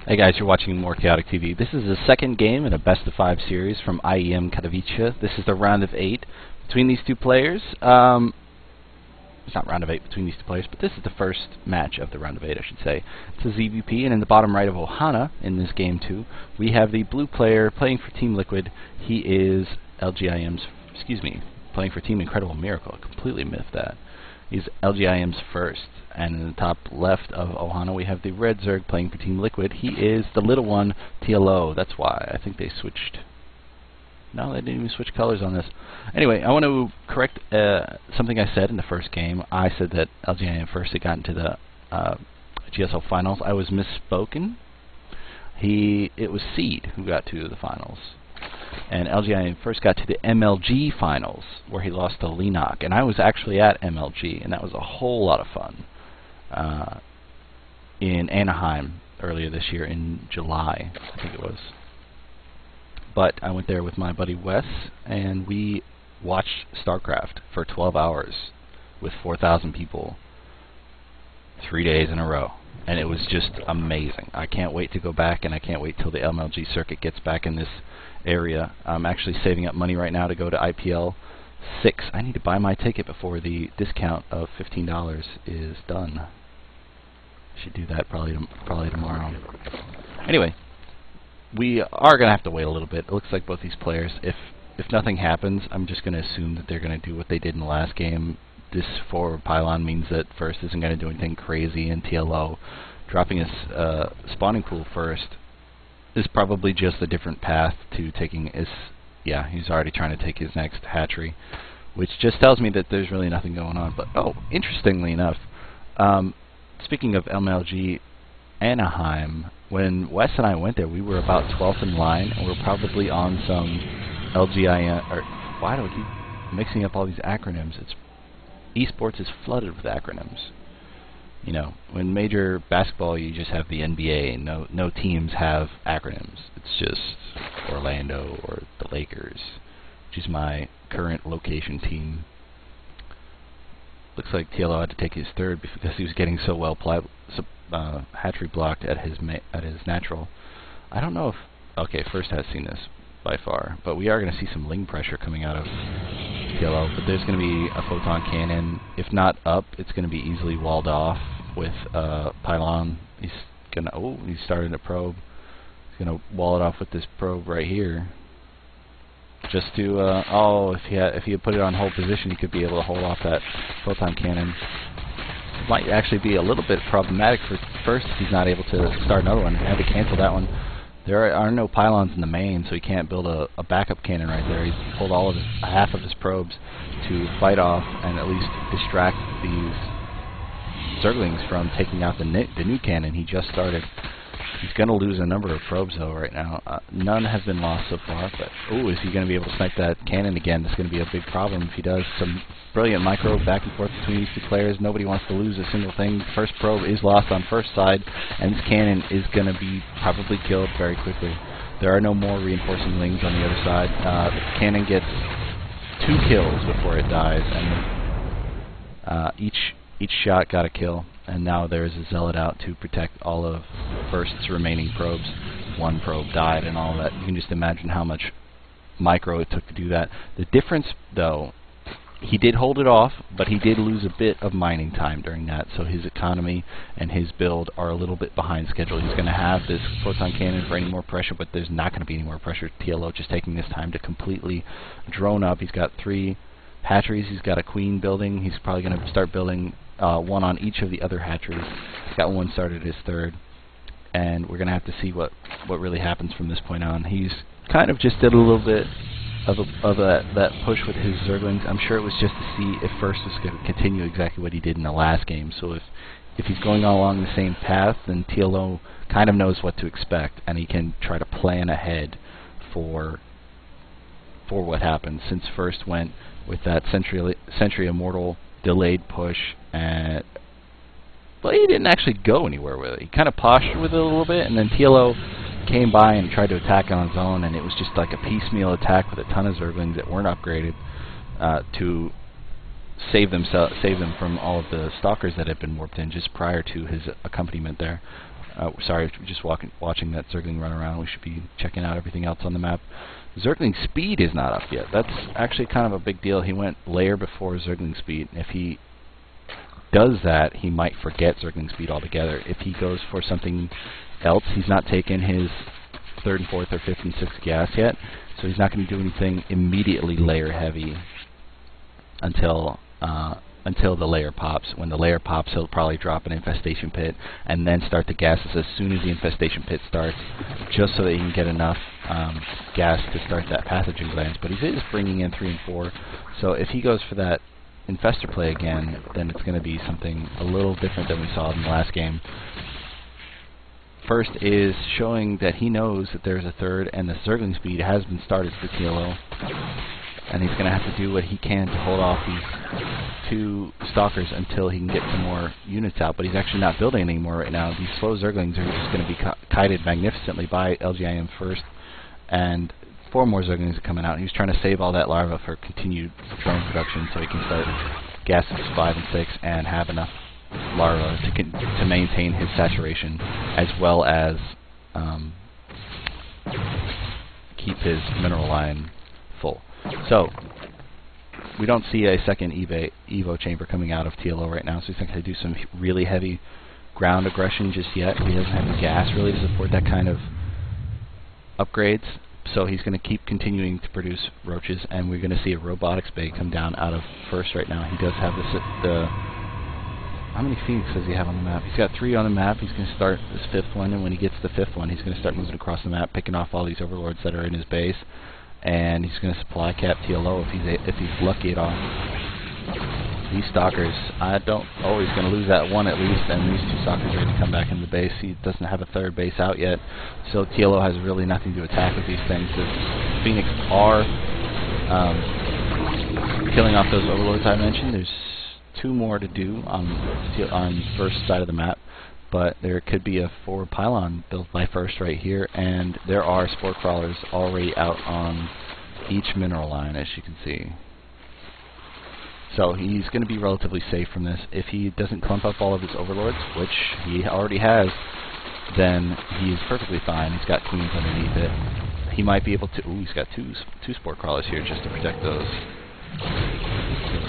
Hey guys, you're watching More Chaotic TV. This is the second game in a best-of-5 series from IEM Katowice. This is the round of 8 between these two players. It's not round of 8 between these two players, but this is the first match of the round of 8, I should say. It's a ZVP, and in the bottom right of Ohana, in this game too, we have the blue player playing for Team Liquid. He is playing for Team Incredible Miracle. I completely miffed that. He's LGIM's first. And in the top left of Ohana, we have the red Zerg playing for Team Liquid. He is TheLittleOne TLO. That's why. I think they switched. No, they didn't even switch colors on this. Anyway, I want to correct something I said in the first game. I said that LGIM first had gotten to the GSL finals. I was misspoken. It was Seed who got to the finals. And LGIM first got to the MLG finals, where he lost to Lenok. And I was actually at MLG, and that was a whole lot of fun. In Anaheim earlier this year in July, I think it was. But I went there with my buddy Wes, and we watched StarCraft for 12 hours with 4,000 people, 3 days in a row. And it was just amazing. I can't wait to go back, and I can't wait till the MLG circuit gets back in this area. I'm actually saving up money right now to go to IPL 6. I need to buy my ticket before the discount of $15 is done. I should do that probably tomorrow. Anyway, we are going to have to wait a little bit. It looks like both these players, if nothing happens, I'm just going to assume that they're going to do what they did in the last game. This forward pylon means that first isn't going to do anything crazy, and TLO dropping his spawning pool first is probably just a different path to taking his... Yeah, he's already trying to take his next hatchery, which just tells me that there's really nothing going on. But, oh, interestingly enough, speaking of MLG Anaheim, when Wes and I went there, we were about 12th in line, and we're probably on some LGIM... Or, why do I keep mixing up all these acronyms? Esports is flooded with acronyms. You know, when major basketball, you just have the NBA, and no teams have acronyms. It's just Orlando or the Lakers, which is my current location team. Looks like TLO had to take his third because he was getting so well hatchery blocked at his natural. I don't know if... Okay, first has seen this by far, but we are going to see some ling pressure coming out of TLO, but there's going to be a photon cannon. If not up, it's going to be easily walled off with pylon. He's gonna... Oh, he started a probe. He's gonna wall it off with this probe right here. Just to oh, if he had put it on hold position, he could be able to hold off that photon cannon. Might actually be a little bit problematic for first if he's not able to start another one. He had to cancel that one. There are no pylons in the main, so he can't build a backup cannon right there. He's pulled all of half of his probes to fight off and at least distract these Zerglings from taking out the new cannon he just started. He's going to lose a number of probes though right now. None have been lost so far, but oh, is he going to be able to snipe that cannon again? That's going to be a big problem if he does. Some brilliant micro back and forth between these two players. Nobody wants to lose a single thing. First probe is lost on first side, and this cannon is going to be probably killed very quickly. There are no more reinforcing lings on the other side. The cannon gets 2 kills before it dies, and each shot got a kill. And now there's a zealot out to protect all of First's remaining probes. 1 probe died and all that. You can just imagine how much micro it took to do that. The difference, though, he did hold it off, but he did lose a bit of mining time during that, so his economy and his build are a little bit behind schedule. He's going to have this photon cannon for any more pressure, but there's not going to be any more pressure. TLO just taking this time to completely drone up. He's got 3 hatcheries. He's got a queen building. He's probably going to start building 1 on each of the other hatcheries. He's got 1 started his third, and we're going to have to see what really happens from this point on. He's kind of just did a little bit of that push with his Zerglings. I'm sure it was just to see if First was going to continue exactly what he did in the last game. So if he's going along the same path, then TLO kind of knows what to expect, and he can try to plan ahead for what happens. Since First went with that Century Immortal delayed push, and well, he didn't actually go anywhere with it. He kind of postured with it a little bit, and then TLO came by and tried to attack on his own, and it was just like a piecemeal attack with a ton of Zerglings that weren't upgraded to save them from all of the stalkers that had been warped in just prior to his accompaniment there. Sorry, just watching that Zergling run around. We should be checking out everything else on the map. Zergling's speed is not up yet. That's actually kind of a big deal. He went layer before Zergling speed. If he does that, he might forget Zergling speed altogether. If he goes for something else, he's not taken his 3rd and 4th or 5th and 6th gas yet, so he's not going to do anything immediately layer heavy until the layer pops. When the layer pops, he'll probably drop an infestation pit and then start the gases as soon as the infestation pit starts, just so that he can get enough gas to start that pathogen glands. But he is bringing in 3 and 4, so if he goes for that infestor play again, then it's going to be something a little different than we saw in the last game. First is showing that he knows that there's a 3rd, and the Zergling speed has been started for TLO, and he's going to have to do what he can to hold off these 2 Stalkers until he can get some more units out, but he's actually not building anymore right now. These slow Zerglings are just going to be kited magnificently by LGIM first, and 4 more Zerglings are coming out. He's trying to save all that larva for continued drone production so he can start gases 5 and 6 and have enough larva to maintain his saturation, as well as keep his mineral line full. So we don't see a second Evo chamber coming out of TLO right now, so he's not going to do some really heavy ground aggression just yet. He doesn't have the gas really to support that kind of upgrades, so he's going to keep continuing to produce roaches, and we're going to see a robotics bay come down out of first right now. He does have how many Phoenix does he have on the map? He's got 3 on the map. He's going to start this 5th one, and when he gets the 5th one, he's going to start moving across the map, picking off all these overlords that are in his base, and he's going to supply cap TLO if he's lucky at all. These Stalkers, I don't always going to lose that one at least, and these 2 Stalkers are going to come back into the base. He doesn't have a 3rd base out yet, so TLO has really nothing to attack with these things. The Phoenix are killing off those overlords I mentioned. There's 2 more to do on first side of the map, but there could be a 4 pylon built by first right here, and there are spore crawlers already out on each mineral line, as you can see. So he's going to be relatively safe from this. If he doesn't clump up all of his overlords, which he already has, then he's perfectly fine. He's got queens underneath it. He might be able to... Ooh, he's got two spore crawlers here just to protect those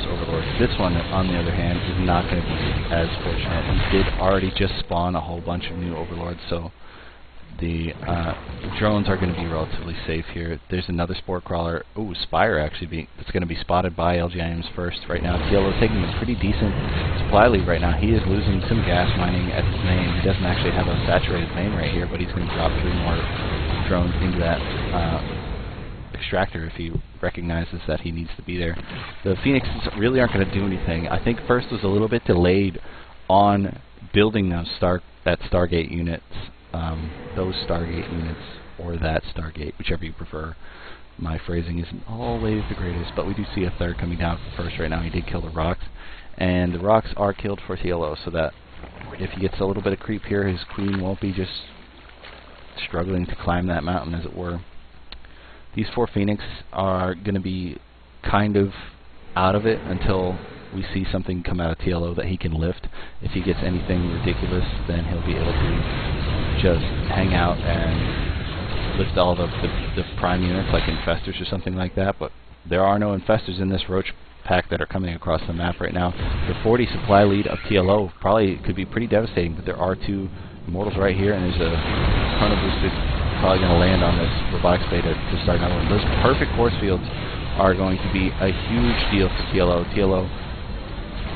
overlords. This one, on the other hand, is not going to be as fortunate. He did already just spawn a whole bunch of new overlords, so the drones are going to be relatively safe here. There's another spore crawler. Ooh, Spire actually it's going to be spotted by LGIM's first right now. TLO is taking a pretty decent supply lead right now. He is losing some gas mining at his main. He doesn't actually have a saturated main right here, but he's going to drop 3 more drones into that extractor if he recognizes that he needs to be there. The Phoenixes really aren't going to do anything. I think first was a little bit delayed on building those Stargate units, or that Stargate, whichever you prefer. My phrasing isn't always the greatest, but we do see a 3rd coming down first right now. He did kill the rocks, and the rocks are killed for TLO, so that if he gets a little bit of creep here, his queen won't be just struggling to climb that mountain, as it were. These 4 Phoenix are going to be kind of out of it until we see something come out of TLO that he can lift. If he gets anything ridiculous, then he'll be able to just hang out and lift all the prime units like infestors or something like that, but there are no infestors in this roach pack that are coming across the map right now. The 40 supply lead of TLO probably could be pretty devastating, but there are 2 immortals right here, and there's a ton of boosted probably going to land on this robotics bay to start another one. Those perfect force fields are going to be a huge deal for TLO. TLO,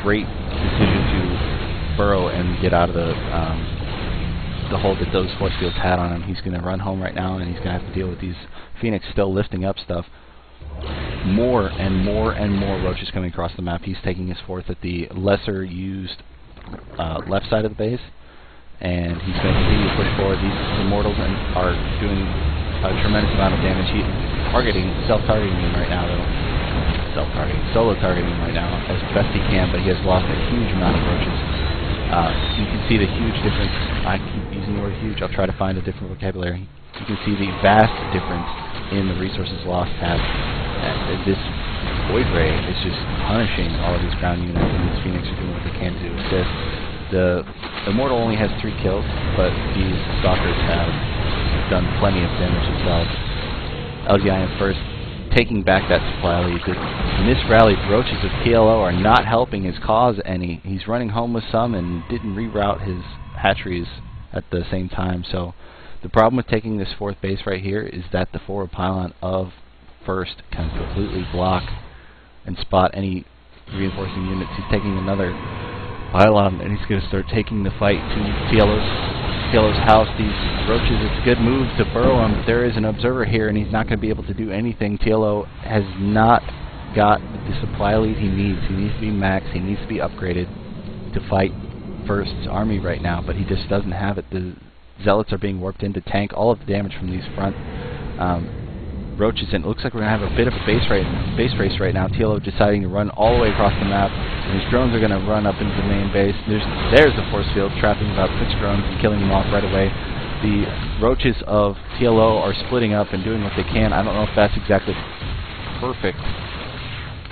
great decision to burrow and get out of the hold that those force fields had on him. He's going to run home right now, and he's going to have to deal with these Phoenix still lifting up stuff. More and more and more roaches coming across the map. He's taking his 4th at the lesser used left side of the base, and he's going to continue to push forward. These immortals are doing a tremendous amount of damage. He's self-targeting him right now, though. Solo targeting him right now as best he can, but he has lost a huge amount of roaches. You can see the huge difference. I keep using the word huge. I'll try to find a different vocabulary. You can see the vast difference in the resources lost tab. This Void Ray is just punishing all of these ground units, and these Phoenix are doing what they can to assist. The Immortal only has 3 kills, but these Stalkers have done plenty of damage themselves. LGIM first, taking back that supply lead. The misrallied Roaches of TLO are not helping his cause any. He's running home with some and didn't reroute his hatcheries at the same time. So the problem with taking this 4th base right here is that the forward pylon of first can completely block and spot any reinforcing units. He's taking another pylon and he's going to start taking the fight to TLO's house. These Roaches, it's a good move to burrow him, but there is an observer here and he's not going to be able to do anything. TLO has not got the supply lead he needs. He needs to be maxed, he needs to be upgraded to fight First's army right now, but he just doesn't have it. The Zealots are being warped in to tank all of the damage from these front Roaches, and it looks like we're going to have a bit of a base race right now. TLO deciding to run all the way across the map, and his drones are going to run up into the main base. There's the force field, trapping about 6 drones and killing them off right away. The Roaches of TLO are splitting up and doing what they can. I don't know if that's exactly perfect.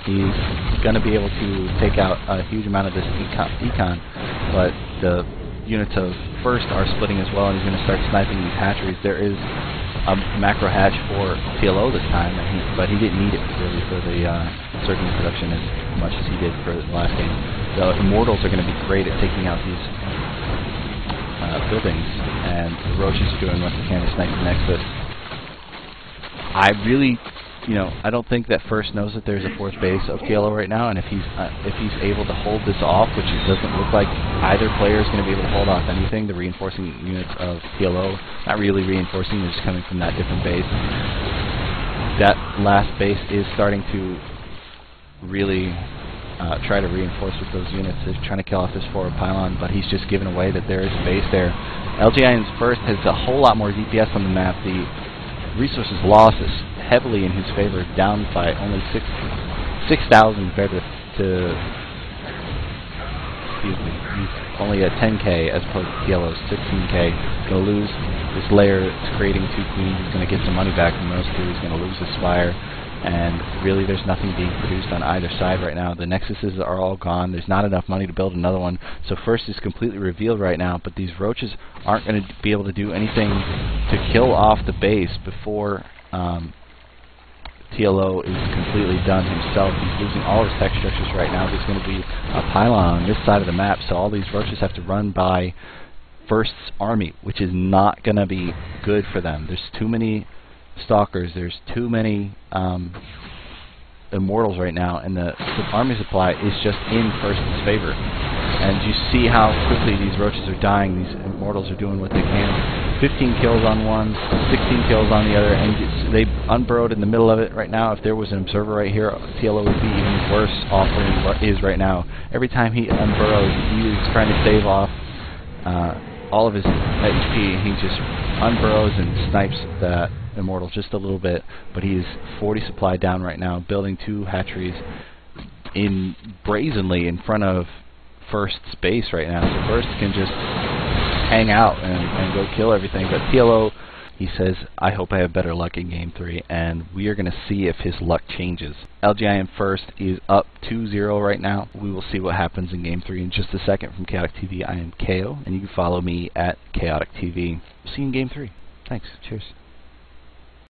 He's going to be able to take out a huge amount of this econ, but the units of first are splitting as well, and he's going to start sniping these hatcheries. There is a macro hatch for TLO this time, but he didn't need it really for the surging production as much as he did for the last game. The Immortals are going to be great at taking out these buildings, and the Roaches are doing what they can to snipe the next. But I really, I don't think that first knows that there's a 4th base of TLO right now, and if he's able to hold this off, which it doesn't look like either player is going to be able to hold off anything, the reinforcing units of TLO, not really reinforcing, they're just coming from that different base. That last base is starting to really try to reinforce with those units. They're trying to kill off this forward pylon, but he's just given away that there is a base there. LGIM's first has a whole lot more DPS on the map. The resources lost is heavily in his favor, down by only 6,000 compared to he's only at 10k as opposed to TLO's 16k. Going to lose this layer. It's creating 2 queens. He's going to get some money back from those 2. He's going to lose his spire, and really there's nothing being produced on either side right now. The nexuses are all gone. There's not enough money to build another one, so first is completely revealed right now, but these Roaches aren't going to be able to do anything to kill off the base before TLO is completely done himself. He's losing all his tech structures right now. There's going to be a pylon on this side of the map, so all these Roaches have to run by First's army, which is not going to be good for them. There's too many Stalkers, there's too many Immortals right now, and the army supply is just in First's favor. And you see how quickly these Roaches are dying. These Immortals are doing what they can. 15 kills on one, 16 kills on the other, and they unburrowed in the middle of it right now. If there was an observer right here, TLO would be even worse off than he is right now. Every time he unburrows, he is trying to save off all of his HP. He just unburrows and snipes that Immortal just a little bit, but he is 40 supply down right now, building 2 hatcheries brazenly in front of First's base right now. So First can just hang out and go kill everything, but TLO, he says, I hope I have better luck in Game 3, and we are going to see if his luck changes. LGIM First is up 2-0 right now. We will see what happens in Game 3 in just a second. From Chaotic TV, I am KO, and you can follow me at Chaotic TV. See you in Game 3. Thanks. Cheers.